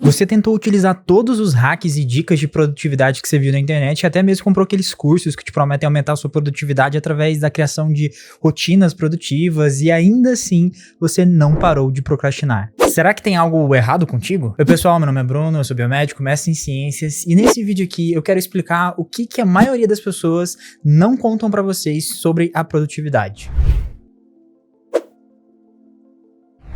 Você tentou utilizar todos os hacks e dicas de produtividade que você viu na internet, e até mesmo comprou aqueles cursos que te prometem aumentar a sua produtividade através da criação de rotinas produtivas, e ainda assim você não parou de procrastinar. Será que tem algo errado contigo? Oi pessoal, meu nome é Bruno, eu sou biomédico, mestre em ciências, e nesse vídeo aqui eu quero explicar o que a maioria das pessoas não contam pra vocês sobre a produtividade.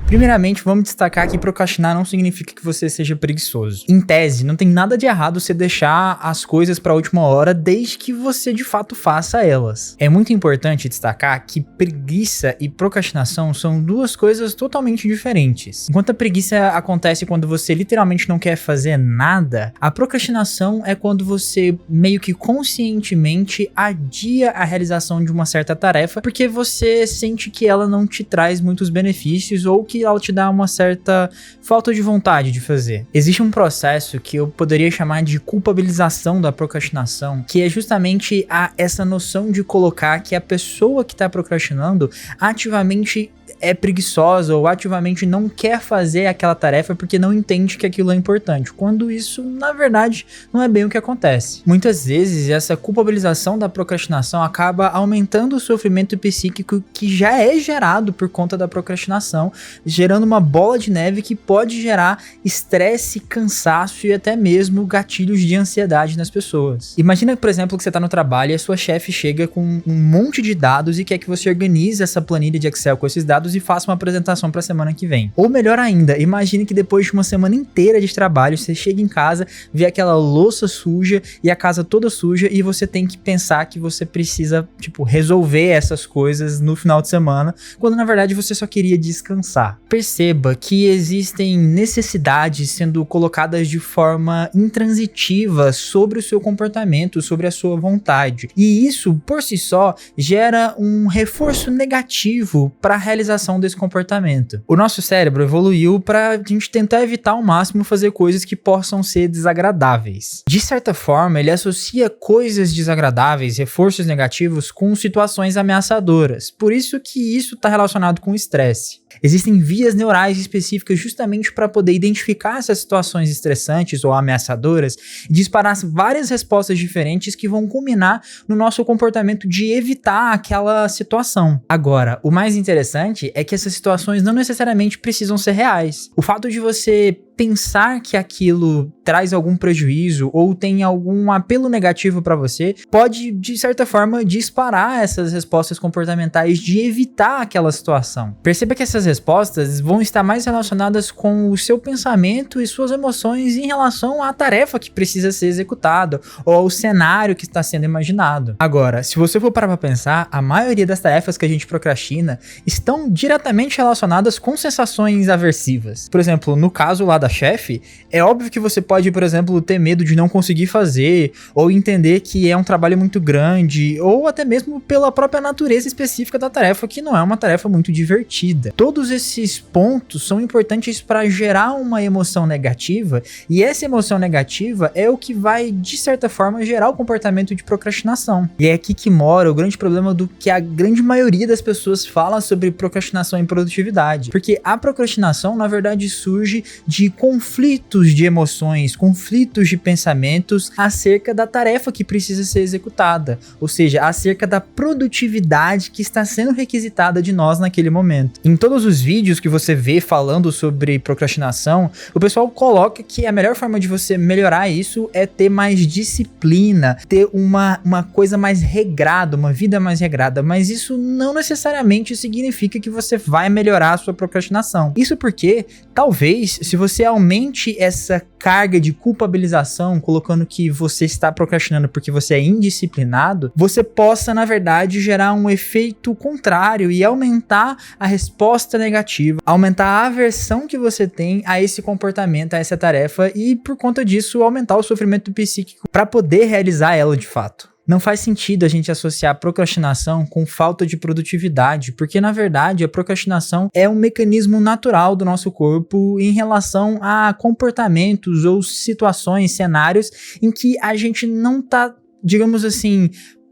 Primeiramente, vamos destacar que procrastinar não significa que você seja preguiçoso. Em tese, não tem nada de errado você deixar as coisas para a última hora, desde que você de fato faça elas. É muito importante destacar que preguiça e procrastinação são duas coisas totalmente diferentes. Enquanto a preguiça acontece quando você literalmente não quer fazer nada, a procrastinação é quando você meio que conscientemente adia a realização de uma certa tarefa, porque você sente que ela não te traz muitos benefícios ou que ela te dá uma certa falta de vontade de fazer. Existe um processo que eu poderia chamar de culpabilização da procrastinação, que é justamente essa noção de colocar que a pessoa que está procrastinando ativamente é preguiçosa ou ativamente não quer fazer aquela tarefa porque não entende que aquilo é importante, quando isso, na verdade, não é bem o que acontece. Muitas vezes, essa culpabilização da procrastinação acaba aumentando o sofrimento psíquico que já é gerado por conta da procrastinação, gerando uma bola de neve que pode gerar estresse, cansaço e até mesmo gatilhos de ansiedade nas pessoas. Imagina, por exemplo, que você está no trabalho e a sua chefe chega com um monte de dados e quer que você organize essa planilha de Excel com esses dados e faça uma apresentação para a semana que vem. Ou melhor ainda, imagine que depois de uma semana inteira de trabalho, você chega em casa, vê aquela louça suja e a casa toda suja e você tem que pensar que você precisa, resolver essas coisas no final de semana, quando na verdade você só queria descansar. Perceba que existem necessidades sendo colocadas de forma intransitiva sobre o seu comportamento, sobre a sua vontade. E isso, por si só, gera um reforço negativo para a realização desse comportamento. O nosso cérebro evoluiu para a gente tentar evitar ao máximo fazer coisas que possam ser desagradáveis. De certa forma, ele associa coisas desagradáveis, reforços negativos, com situações ameaçadoras. Por isso que isso está relacionado com o estresse. Existem vias neurais específicas justamente para poder identificar essas situações estressantes ou ameaçadoras e disparar várias respostas diferentes que vão culminar no nosso comportamento de evitar aquela situação. Agora, o mais interessante é que essas situações não necessariamente precisam ser reais. O fato de você pensar que aquilo traz algum prejuízo ou tem algum apelo negativo para você pode, de certa forma, disparar essas respostas comportamentais de evitar aquela situação. Perceba que essas respostas vão estar mais relacionadas com o seu pensamento e suas emoções em relação à tarefa que precisa ser executada ou ao cenário que está sendo imaginado. Agora, se você for parar para pensar, a maioria das tarefas que a gente procrastina estão diretamente relacionadas com sensações aversivas. Por exemplo, no caso lá da chefe, é óbvio que você pode, por exemplo, ter medo de não conseguir fazer, ou entender que é um trabalho muito grande, ou até mesmo pela própria natureza específica da tarefa, que não é uma tarefa muito divertida. Todos esses pontos são importantes para gerar uma emoção negativa, e essa emoção negativa é o que vai, de certa forma, gerar o comportamento de procrastinação. E é aqui que mora o grande problema do que a grande maioria das pessoas fala sobre procrastinação e produtividade, porque a procrastinação, na verdade, surge de conflitos de emoções, conflitos de pensamentos acerca da tarefa que precisa ser executada, ou seja, acerca da produtividade que está sendo requisitada de nós naquele momento. Em todos os vídeos que você vê falando sobre procrastinação, o pessoal coloca que a melhor forma de você melhorar isso é ter mais disciplina, ter uma coisa mais regrada, uma vida mais regrada, mas isso não necessariamente significa que você vai melhorar a sua procrastinação. Isso porque, talvez, se você aumente essa carga de culpabilização, colocando que você está procrastinando porque você é indisciplinado, você possa, na verdade, gerar um efeito contrário e aumentar a resposta negativa, aumentar a aversão que você tem a esse comportamento, a essa tarefa, e por conta disso aumentar o sofrimento psíquico para poder realizar ela de fato. Não faz sentido a gente associar procrastinação com falta de produtividade, porque na verdade a procrastinação é um mecanismo natural do nosso corpo em relação a comportamentos ou situações, cenários em que a gente não tá, digamos assim,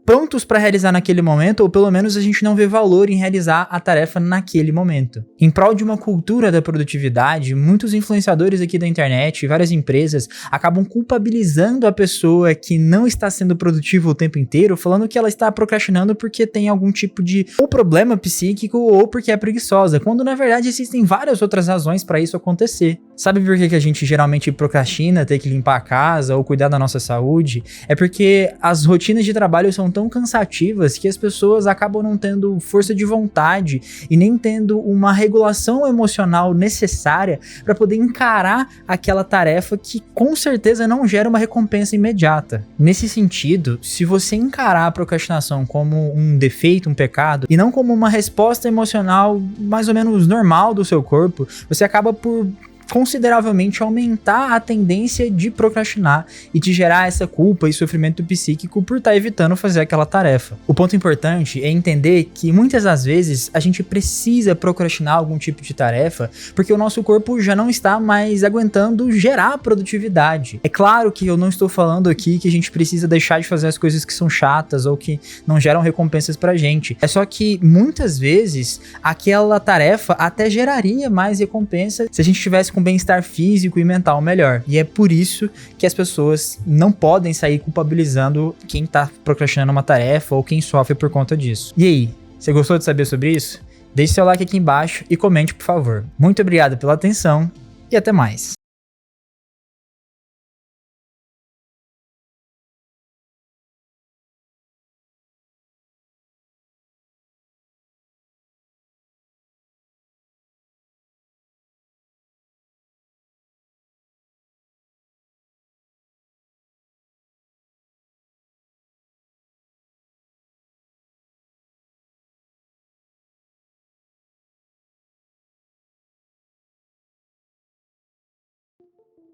prontos para realizar naquele momento, ou pelo menos a gente não vê valor em realizar a tarefa naquele momento. Em prol de uma cultura da produtividade, muitos influenciadores aqui da internet e várias empresas acabam culpabilizando a pessoa que não está sendo produtiva o tempo inteiro, falando que ela está procrastinando porque tem algum tipo de ou problema psíquico ou porque é preguiçosa, quando na verdade existem várias outras razões para isso acontecer. Sabe por que a gente geralmente procrastina ter que limpar a casa ou cuidar da nossa saúde? É porque as rotinas de trabalho são tão cansativas que as pessoas acabam não tendo força de vontade e nem tendo uma regulação emocional necessária para poder encarar aquela tarefa que com certeza não gera uma recompensa imediata. Nesse sentido, se você encarar a procrastinação como um defeito, um pecado, e não como uma resposta emocional mais ou menos normal do seu corpo, você acaba por consideravelmente aumentar a tendência de procrastinar e de gerar essa culpa e sofrimento psíquico por estar evitando fazer aquela tarefa. O ponto importante é entender que muitas das vezes a gente precisa procrastinar algum tipo de tarefa porque o nosso corpo já não está mais aguentando gerar produtividade. É claro que eu não estou falando aqui que a gente precisa deixar de fazer as coisas que são chatas ou que não geram recompensas pra gente. É só que muitas vezes aquela tarefa até geraria mais recompensa se a gente tivesse com bem-estar físico e mental melhor. E é por isso que as pessoas não podem sair culpabilizando quem tá procrastinando uma tarefa ou quem sofre por conta disso. E aí, você gostou de saber sobre isso? Deixe seu like aqui embaixo e comente, por favor. Muito obrigado pela atenção e até mais.